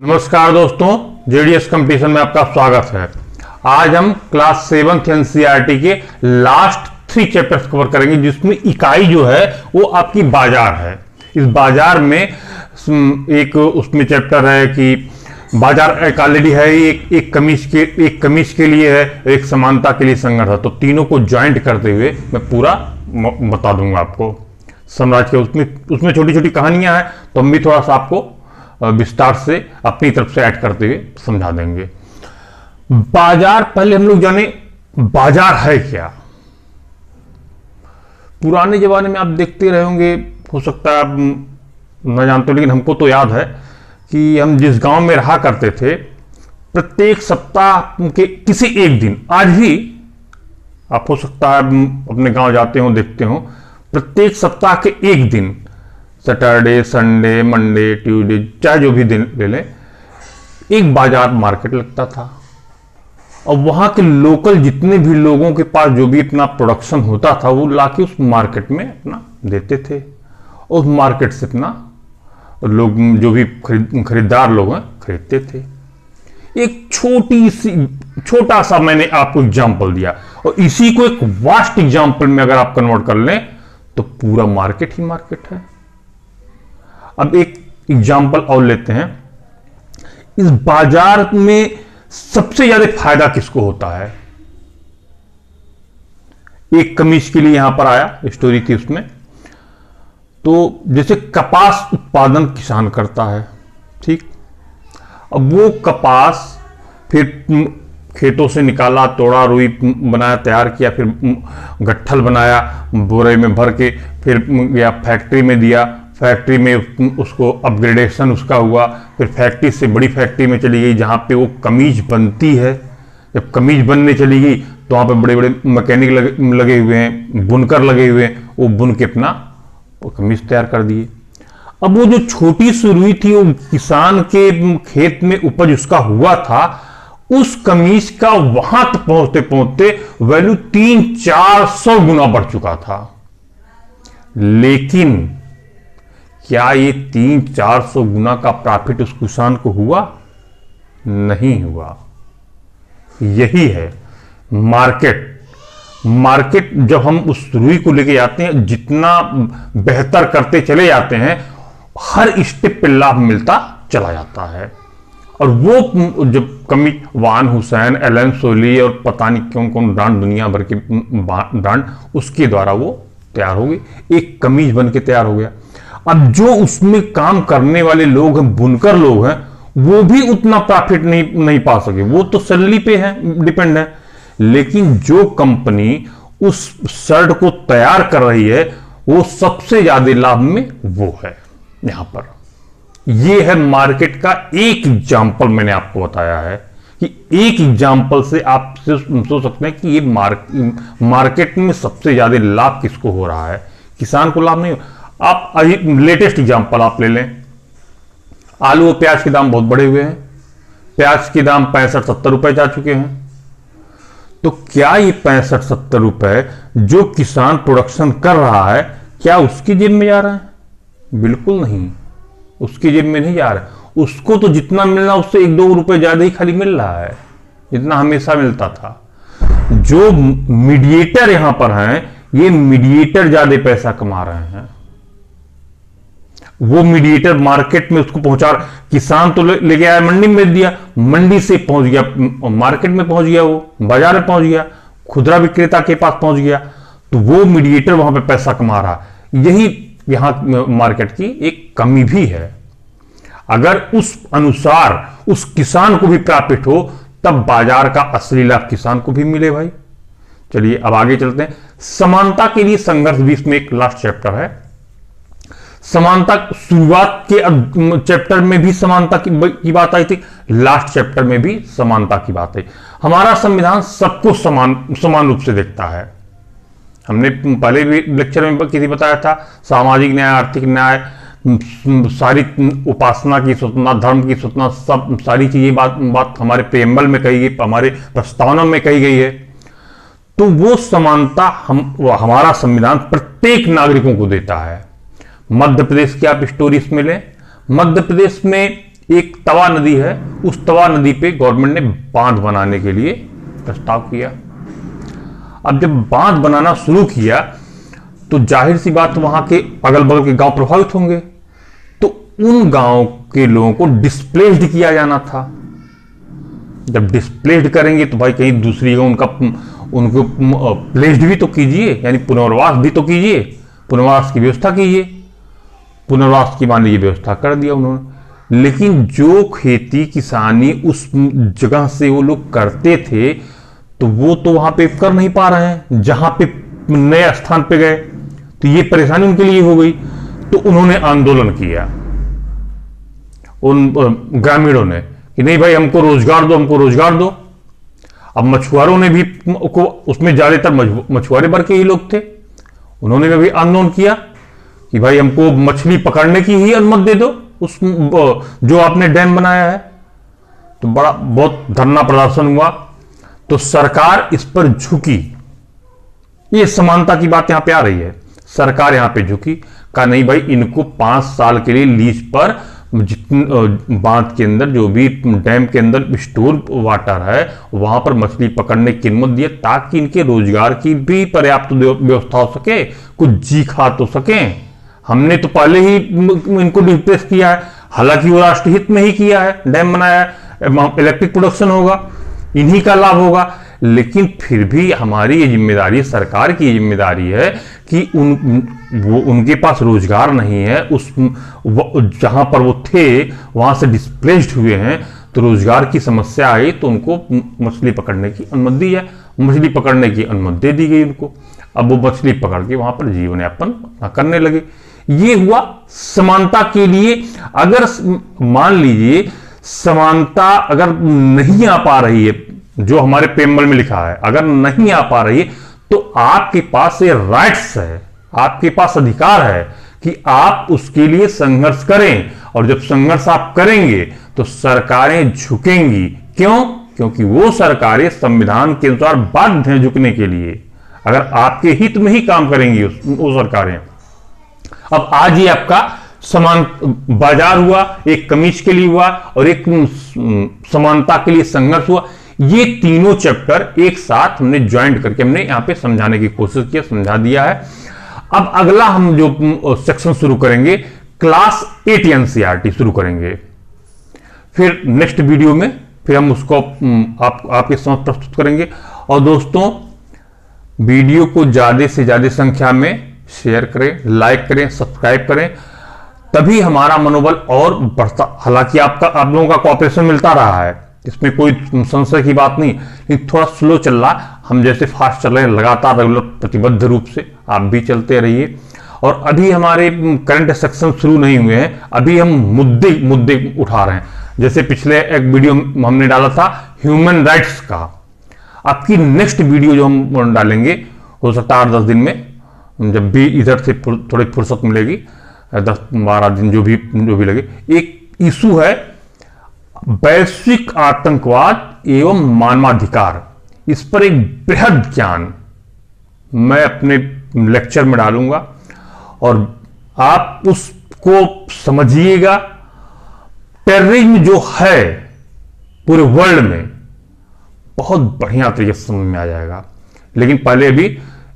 नमस्कार दोस्तों, JDS competition में आपका स्वागत है। आज हम क्लास 7th एनसीईआरटी के लास्ट 3 चैप्टर्स कवर करेंगे, जिसमें इकाई जो है वो आपकी बाजार है। इस बाजार में एक उसमें चैप्टर है कि बाजार एक ऑलरेडी है, एक कमीज के लिए है, एक समानता के लिए संघर्ष है। तो तीनों को ज्वाइंट करते हुए मैं पूरा बता दूंगा आपको। साम्राज्य के उसमें छोटी छोटी कहानियां हैं, तो हम भी थोड़ा सा आपको विस्तार से अपनी तरफ से ऐड करते हुए समझा देंगे। बाजार, पहले हम लोग जाने बाजार है क्या। पुराने जमाने में आप देखते रहे होंगे, हो सकता है आप न जानते हो, लेकिन हमको तो याद है कि हम जिस गांव में रहा करते थे, प्रत्येक सप्ताह के किसी एक दिन, आज भी आप हो सकता है अपने गांव जाते हो, देखते हो, प्रत्येक सप्ताह के एक दिन, सैटरडे, संडे, मंडे, ट्यूसडे, चाहे जो भी दिन ले लें, एक बाजार मार्केट लगता था। और वहां के लोकल जितने भी लोगों के पास जो भी अपना प्रोडक्शन होता था, वो लाके उस मार्केट में अपना देते थे। और उस मार्केट से अपना लोग जो भी खरीदार लोग हैं खरीदते थे। एक छोटा सा मैंने आपको एग्जाम्पल दिया, और इसी को एक वास्ट एग्जाम्पल में अगर आप कन्वर्ट कर लें तो पूरा मार्केट ही मार्केट है। अब एक एग्जाम्पल और लेते हैं। इस बाजार में सबसे ज्यादा फायदा किसको होता है। एक कमीज के लिए यहां पर आया, स्टोरी थी उसमें। तो जैसे कपास उत्पादन किसान करता है, ठीक। अब वो कपास फिर खेतों से निकाला, तोड़ा, रुई बनाया, तैयार किया, फिर गट्ठल बनाया, बोरे में भर के फिर गया फैक्ट्री में दिया। फैक्ट्री में उसको अपग्रेडेशन उसका हुआ, फिर फैक्ट्री से बड़ी फैक्ट्री में चली गई जहाँ पे वो कमीज बनती है। जब कमीज बनने चली गई तो वहाँ पे बड़े बड़े मैकेनिक लगे हुए हैं, बुनकर लगे हुए हैं, वो बुन के अपना वो कमीज तैयार कर दिए। अब वो जो छोटी सी रुई थी, वो किसान के खेत में उपज उसका हुआ था, उस कमीज का वहां तक पहुंचते पहुंचते वैल्यू 300-400 गुना बढ़ चुका था। लेकिन क्या ये 300-400 गुना का प्रॉफिट उस किसान को हुआ? नहीं हुआ। यही है मार्केट जब हम उस रुई को लेके जाते हैं, जितना बेहतर करते चले जाते हैं, हर स्टेप पे लाभ मिलता चला जाता है। और वो जब कमी वान हुसैन, एलन सोली और पता नहीं कौन कौन ब्रांड, दुनिया भर के ब्रांड, उसके द्वारा वो तैयार हो गई, एक कमीज बन के तैयार हो गया। अब जो उसमें काम करने वाले लोग हैं, बुनकर लोग हैं, वो भी उतना प्रॉफिट नहीं पा सके, वो तो सैलरी पे है, डिपेंड है। लेकिन जो कंपनी उस शर्ट को तैयार कर रही है, वो सबसे ज्यादा लाभ में वो है। यहां पर ये है मार्केट का एक एग्जाम्पल मैंने आपको बताया है कि एक एग्जाम्पल से आप सोच सकते हैं कि ये मार्केट में सबसे ज्यादा लाभ किसको हो रहा है। किसान को लाभ नहीं। आप लेटेस्ट एग्जांपल आप ले लें, आलू और प्याज के दाम बहुत बढ़े हुए हैं। प्याज के दाम 65-70 रुपए जा चुके हैं। तो क्या ये 65-70 रुपए जो किसान प्रोडक्शन कर रहा है, क्या उसकी जेब में जा रहा है? बिल्कुल नहीं, उसकी जेब में नहीं जा रहा है। उसको तो जितना मिलना, उससे 1-2 रुपए ज्यादा ही खाली मिल रहा है, जितना हमेशा मिलता था। जो मीडिएटर यहां पर हैं, ये मीडिएटर ज्यादा पैसा कमा रहे हैं। वो मीडिएटर मार्केट में उसको पहुंचा, किसान तो लेके आया, मंडी में बेच दिया, मंडी से पहुंच गया मार्केट में, पहुंच गया वो बाजार में, पहुंच गया खुदरा विक्रेता के पास पहुंच गया। तो वो मीडिएटर वहां पे पैसा कमा रहा है। यही यहां मार्केट की एक कमी भी है। अगर उस अनुसार उस किसान को भी प्रॉफिट हो, तब बाजार का असली लाभ किसान को भी मिले भाई। चलिए अब आगे चलते हैं। समानता के लिए संघर्ष भी इसमें एक लास्ट चैप्टर है। समानता शुरुआत के चैप्टर में भी समानता की बात आई थी, लास्ट चैप्टर में भी समानता की बात आई। हमारा संविधान सबको समान रूप से देखता है। हमने पहले भी लेक्चर में किसी बताया था, सामाजिक न्याय, आर्थिक न्याय, सारी उपासना की स्वतंत्रता, धर्म की स्वतंत्रता, सब सारी चीजें बात हमारे प्रेम्बल में कही गई, हमारे प्रस्तावना में कही गई है। तो वो समानता हमारा संविधान प्रत्येक नागरिकों को देता है। मध्य प्रदेश की आप स्टोरी इसमें लें, मध्य प्रदेश में एक तवा नदी है, उस तवा नदी पे गवर्नमेंट ने बांध बनाने के लिए प्रस्ताव किया। अब जब बांध बनाना शुरू किया तो जाहिर सी बात वहां के अगल बगल के गांव प्रभावित होंगे, तो उन गांव के लोगों को डिस्प्लेस्ड किया जाना था। जब डिस्प्लेस्ड करेंगे तो भाई कहीं दूसरी जगह उनको प्लेस्ड भी तो कीजिए, यानी पुनर्वास भी तो कीजिए, पुनर्वास की व्यवस्था कीजिए। पुनर्वास की मान लीजिए व्यवस्था कर दिया उन्होंने, लेकिन जो खेती किसानी उस जगह से वो लोग करते थे तो वो तो वहां पे कर नहीं पा रहे हैं, जहां पे नए स्थान पे गए तो ये परेशानी उनके लिए हो गई। तो उन्होंने आंदोलन किया उन ग्रामीणों ने कि नहीं भाई हमको रोजगार दो, हमको रोजगार दो। अब मछुआरों ने भी को उसमें ज्यादातर मछुआरे वर्ग के ही लोग थे, उन्होंने भी आंदोलन किया कि भाई हमको मछली पकड़ने की ही अनुमति दे दो उस जो आपने डैम बनाया है। तो बड़ा बहुत धरना प्रदर्शन हुआ, तो सरकार इस पर झुकी। ये समानता की बात यहां पे आ रही है, सरकार यहां पे झुकी, कहा नहीं भाई इनको 5 साल के लिए लीज पर जितने बांध के अंदर जो भी डैम के अंदर स्टोर वाटर है वहां पर मछली पकड़ने की अनुमति दिए, ताकि इनके रोजगार की भी पर्याप्त व्यवस्था हो सके, कुछ जी खा तो सके। हमने तो पहले ही इनको डिस्प्लेस किया है, हालांकि वो राष्ट्रहित में ही किया है, डैम बनाया है, इलेक्ट्रिक प्रोडक्शन होगा, इन्हीं का लाभ होगा, लेकिन फिर भी हमारी ये जिम्मेदारी, सरकार की ये जिम्मेदारी है कि उनके पास रोजगार नहीं है, उस जहां पर वो थे वहां से डिस्प्लेस्ड हुए हैं, तो रोजगार की समस्या आई तो उनको मछली पकड़ने की अनुमति दी है। मछली पकड़ने की अनुमति दे दी गई उनको, अब वो मछली पकड़ के वहां पर जीवन यापन करने लगे। ये हुआ समानता के लिए। अगर मान लीजिए समानता अगर नहीं आ पा रही है, जो हमारे पेम्बल में लिखा है, अगर नहीं आ पा रही है, तो आपके पास ये राइट्स है, आपके पास अधिकार है कि आप उसके लिए संघर्ष करें। और जब संघर्ष आप करेंगे तो सरकारें झुकेंगी। क्यों? क्योंकि वो सरकारें संविधान के अनुसार बाध्य हैं झुकने के लिए, अगर आपके हित में ही काम करेंगी वो सरकारें। अब आज ये आपका समान बाजार हुआ, एक कमीज के लिए हुआ और एक समानता के लिए संघर्ष हुआ। ये तीनों चैप्टर एक साथ हमने ज्वाइंट करके हमने यहां पे समझाने की कोशिश की, समझा दिया है। अब अगला हम जो सेक्शन शुरू करेंगे क्लास 8 एनसीईआरटी शुरू करेंगे, फिर नेक्स्ट वीडियो में फिर हम उसको आपके समक्ष प्रस्तुत करेंगे। और दोस्तों वीडियो को ज्यादा से ज्यादा संख्या में शेयर करें, लाइक करें, सब्सक्राइब करें, तभी हमारा मनोबल और बढ़ता। हालांकि आप लोगों का कोऑपरेशन मिलता रहा है, इसमें कोई संशय की बात नहीं, लेकिन थोड़ा स्लो चल रहा, हम जैसे फास्ट चल रहे हैं लगातार रेगुलर प्रतिबद्ध रूप से, आप भी चलते रहिए। और अभी हमारे करंट सेक्शन शुरू नहीं हुए हैं, अभी हम मुद्दे उठा रहे हैं। जैसे पिछले एक वीडियो हमने डाला था ह्यूमन राइट्स का, आपकी नेक्स्ट वीडियो जो हम डालेंगे हो सकता है 8-10 दिन में, जब भी इधर से थोड़ी फुर्सत मिलेगी, 10-12 दिन जो भी लगे। एक इशू है वैश्विक आतंकवाद एवं मानवाधिकार, इस पर एक बृहद ज्ञान मैं अपने लेक्चर में डालूंगा और आप उसको समझिएगा। टेररिज्म जो है पूरे वर्ल्ड में बहुत बढ़िया तरीके से समझ में आ जाएगा, लेकिन पहले भी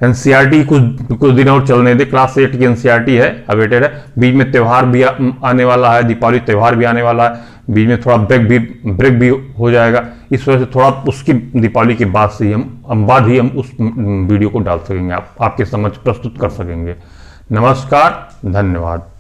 एनसीईआरटी कुछ दिन और चलने दे। क्लास 8 की एनसीईआरटी है, अवेटेड है। बीच में त्यौहार भी आने वाला है, दीपावली त्यौहार भी आने वाला है, बीच में थोड़ा ब्रेक भी हो जाएगा। इस वजह से थोड़ा उसकी दीपावली के बाद से ही हम उस वीडियो को डाल सकेंगे, आपके समझ प्रस्तुत कर सकेंगे। नमस्कार, धन्यवाद।